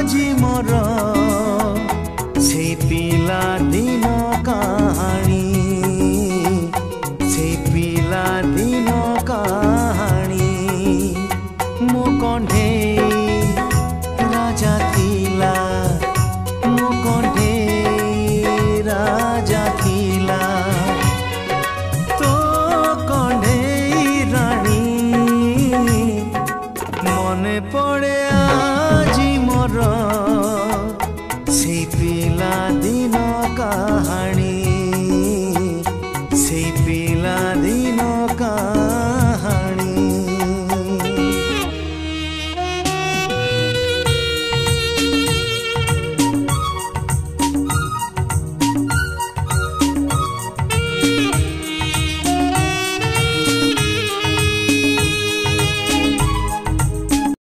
আজি মোর সেই পিলা দিন কাহানি সেই পিলা দিন কাহানি মো কণ্ঠে রাজা থিলা মো কণ্ঠে রাজা থিলা তো কণ্ঠে রানী মনে পড়ে আজি মোর সেই পিলা দিন কাহানি সেই পিলা দিন